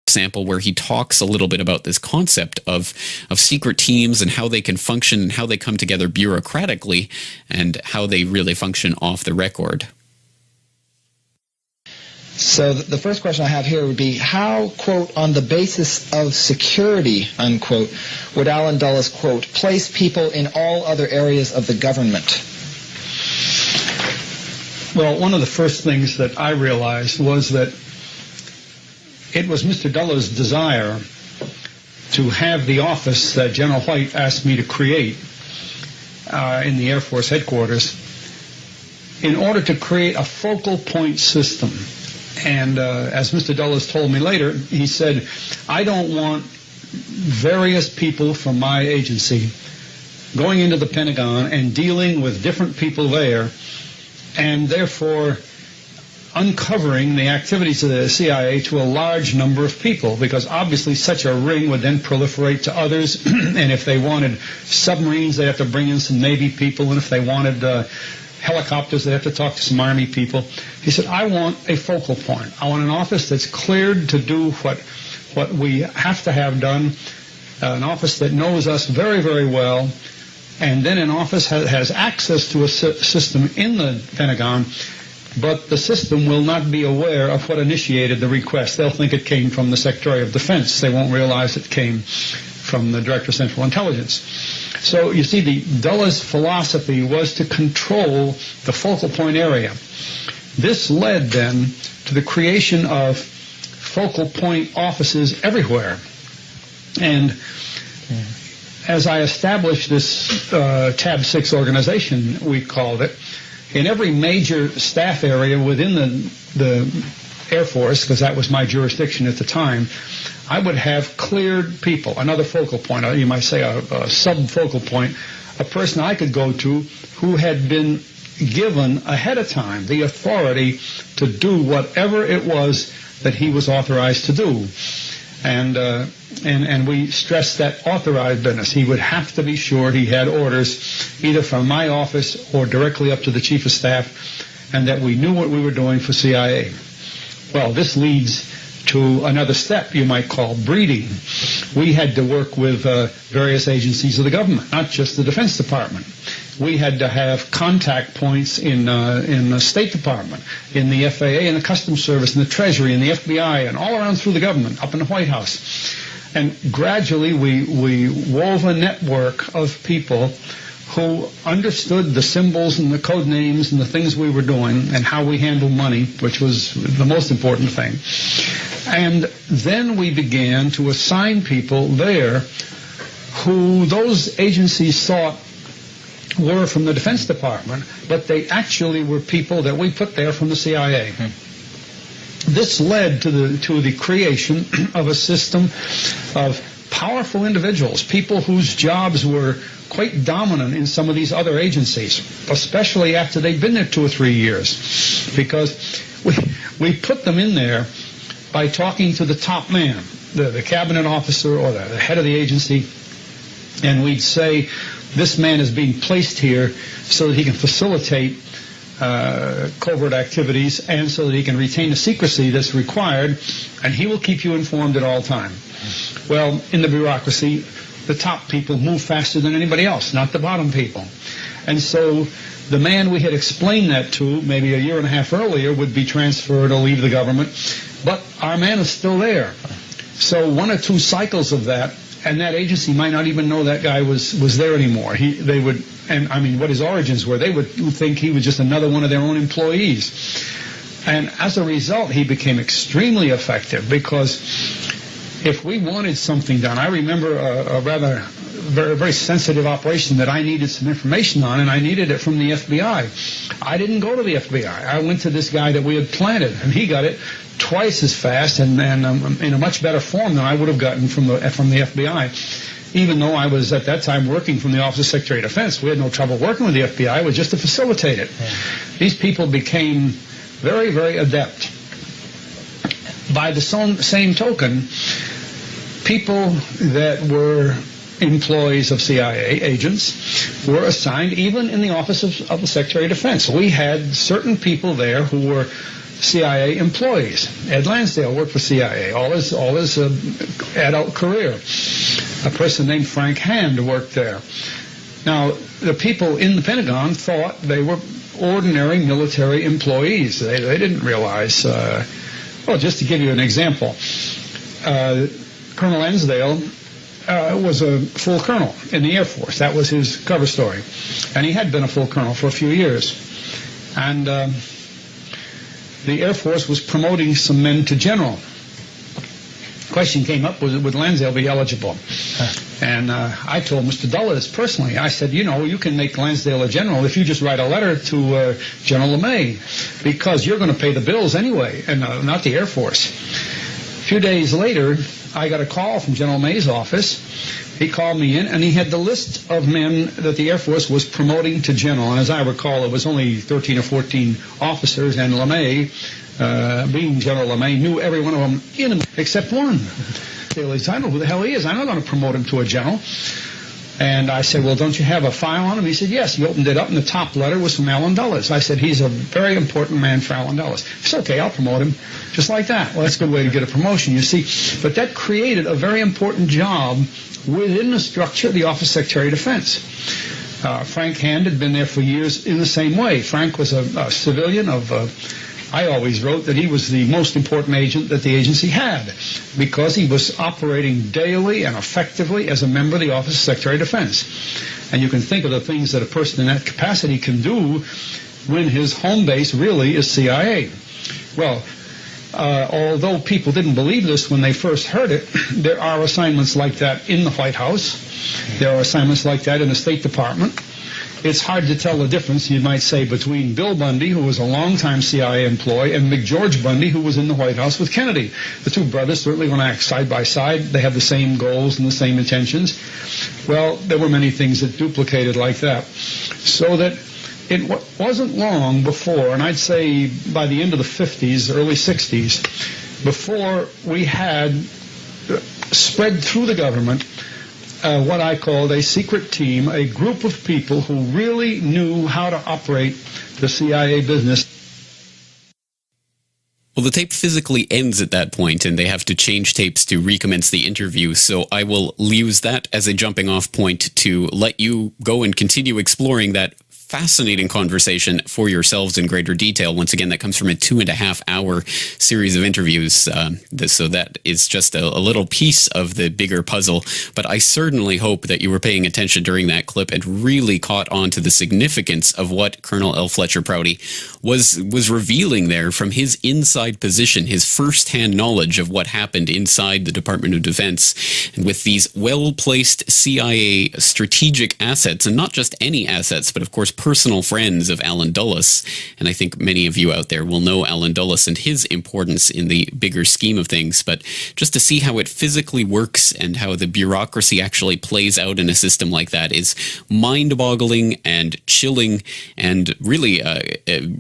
example where he talks a little bit about this concept of secret teams and how they can function and how they come together bureaucratically and how they really function off the record. So the first question I have here would be, how, quote, on the basis of security, unquote, would Alan Dulles, quote, place people in all other areas of the government? Well, one of the first things that I realized was that it was Mr. Dulles' desire to have the office that General White asked me to create in the Air Force headquarters in order to create a focal point system. And as Mr. Dulles told me later, he said, I don't want various people from my agency going into the Pentagon and dealing with different people there, and therefore uncovering the activities of the CIA to a large number of people, because obviously such a ring would then proliferate to others, and if they wanted submarines, they have to bring in some Navy people, and if they wanted helicopters, they have to talk to some Army people. He said, I want a focal point. I want an office that's cleared to do what we have to have done, an office that knows us very, very well, and then an office has access to a system in the Pentagon, but the system will not be aware of what initiated the request. They'll think it came from the Secretary of Defense. They won't realize it came from the Director of Central Intelligence. So you see, the Dulles philosophy was to control the focal point area. This led then to the creation of focal point offices everywhere. And as I established this Tab 6 organization, we called it, in every major staff area within the Air Force, because that was my jurisdiction at the time, I would have cleared people, another focal point, you might say a sub-focal point, a person I could go to who had been given ahead of time the authority to do whatever it was that he was authorized to do. And we stressed that authorized business. He would have to be sure he had orders either from my office or directly up to the Chief of Staff, and that we knew what we were doing for CIA. Well, this leads to another step you might call breeding. We had to work with various agencies of the government, not just the Defense Department. We had to have contact points in the State Department, in the FAA, in the Customs Service, in the Treasury, in the FBI, and all around through the government, up in the White House. And gradually we wove a network of people who understood the symbols and the code names and the things we were doing and how we handled money, which was the most important thing. And then we began to assign people there who those agencies thought were from the Defense Department, but they actually were people that we put there from the CIA. This led to the creation of a system of powerful individuals, people whose jobs were quite dominant in some of these other agencies, especially after they'd been there 2 or 3 years, because we put them in there by talking to the top man, the cabinet officer or the head of the agency, and we'd say, this man is being placed here so that he can facilitate covert activities and so that he can retain the secrecy that's required, and he will keep you informed at all time. Well, in the bureaucracy, the top people move faster than anybody else, not the bottom people. And so the man we had explained that to maybe a year and a half earlier would be transferred or leave the government, but our man is still there. So 1 or 2 cycles of that, and that agency might not even know that guy was there anymore. They would, and I mean, what his origins were, they would think he was just another one of their own employees. And as a result, he became extremely effective, because if we wanted something done, I remember a rather very sensitive operation that I needed some information on, and I needed it from the FBI. I didn't go to the FBI. I went to this guy that we had planted, and he got it twice as fast and in a much better form than I would have gotten from the FBI. Even though I was at that time working from the Office of Secretary of Defense, we had no trouble working with the FBI. It was just to facilitate it. These people became very, very adept. By the same token, people that were employees of CIA agents were assigned even in the Office of the Secretary of Defense. We had certain people there who were CIA employees. Ed Lansdale worked for CIA all his adult career. A person named Frank Hand worked there. Now, the people in the Pentagon thought they were ordinary military employees. They didn't realize. Well, just to give you an example, Colonel Lansdale was a full colonel in the Air Force. That was his cover story. And he had been a full colonel for a few years. And the Air Force was promoting some men to general. The question came up, would Lansdale be eligible? And I told Mr. Dulles personally, I said, you can make Lansdale a general if you just write a letter to General LeMay, because you're going to pay the bills anyway, and not the Air Force. A few days later, I got a call from General LeMay's office. He called me in, and he had the list of men that the Air Force was promoting to general. And as I recall, it was only 13 or 14 officers, and LeMay, being General LeMay, knew every one of them except one. I don't know who the hell he is. I'm not going to promote him to a general. And I said, well, don't you have a file on him? He said, yes. He opened it up, and the top letter was from Allen Dulles. I said, he's a very important man for Allen Dulles. He said, okay, I'll promote him. Just like that. Well, that's a good way to get a promotion, you see. But that created a very important job within the structure of the Office of Secretary of Defense. Frank Hand had been there for years in the same way. Frank was a civilian of... I always wrote that he was the most important agent that the agency had, because he was operating daily and effectively as a member of the Office of Secretary of Defense. And you can think of the things that a person in that capacity can do when his home base really is CIA. Well, although people didn't believe this when they first heard it, there are assignments like that in the White House. There are assignments like that in the State Department. It's hard to tell the difference, you might say, between Bill Bundy, who was a longtime CIA employee, and McGeorge Bundy, who was in the White House with Kennedy. The two brothers certainly want to act side by side. They have the same goals and the same intentions. Well, there were many things that duplicated like that. So that it wasn't long before, and I'd say by the end of the 50s, early 60s, before we had spread through the government what I called a secret team, a group of people who really knew how to operate the CIA business. Well, the tape physically ends at that point, and they have to change tapes to recommence the interview, so I will use that as a jumping-off point to let you go and continue exploring that fascinating conversation for yourselves in greater detail. Once again, that comes from a 2.5-hour series of interviews. So that is just a little piece of the bigger puzzle. But I certainly hope that you were paying attention during that clip and really caught on to the significance of what Colonel L. Fletcher Prouty was revealing there from his inside position, his firsthand knowledge of what happened inside the Department of Defense. And with these well-placed CIA strategic assets, and not just any assets, but of course personal friends of Allen Dulles, and I think many of you out there will know Allen Dulles and his importance in the bigger scheme of things, but just to see how it physically works and how the bureaucracy actually plays out in a system like that is mind-boggling and chilling, and really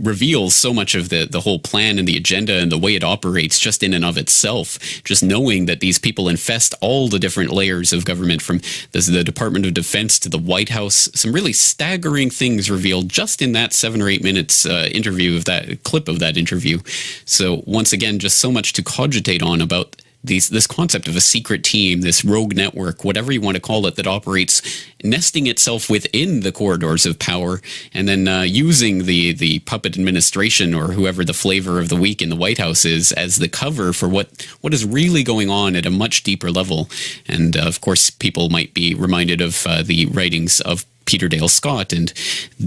reveals so much of the whole plan and the agenda and the way it operates just in and of itself. Just knowing that these people infest all the different layers of government, from the Department of Defense to the White House, some really staggering things revealed just in that 7 or 8 minutes interview of that clip of that interview. So once again, just so much to cogitate on about this concept of a secret team, this rogue network, whatever you want to call it, that operates, nesting itself within the corridors of power, and then using the puppet administration, or whoever the flavor of the week in the White House is, as the cover for what is really going on at a much deeper level. And of course, people might be reminded of the writings of Peter Dale Scott and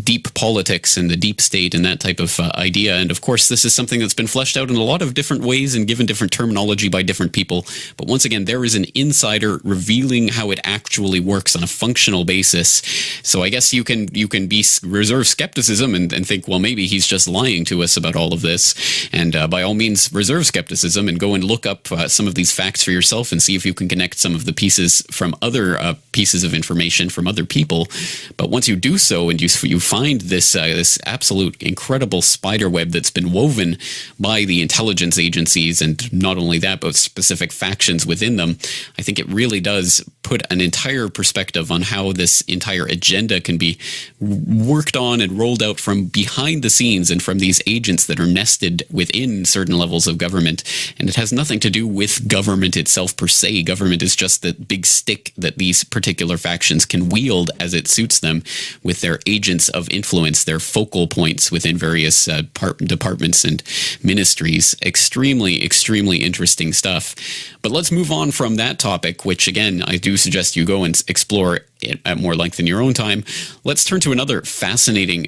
deep politics and the deep state and that type of idea. And of course, this is something that's been fleshed out in a lot of different ways and given different terminology by different people. But once again, there is an insider revealing how it actually works on a functional basis. So I guess you can reserve skepticism and think, well, maybe he's just lying to us about all of this. And by all means, reserve skepticism and go and look up some of these facts for yourself and see if you can connect some of the pieces from other pieces of information from other people. But once you do so, and you find this this absolute incredible spider web that's been woven by the intelligence agencies, and not only that, but specific factions within them, I think it really does put an entire perspective on how this entire agenda can be worked on and rolled out from behind the scenes and from these agents that are nested within certain levels of government. And it has nothing to do with government itself per se. Government is just the big stick that these particular factions can wield as it suits them, with their agents of influence, their focal points within various departments and ministries. Extremely, extremely interesting stuff. But let's move on from that topic, which again, I do suggest you go and explore it at more length in your own time. Let's turn to another fascinating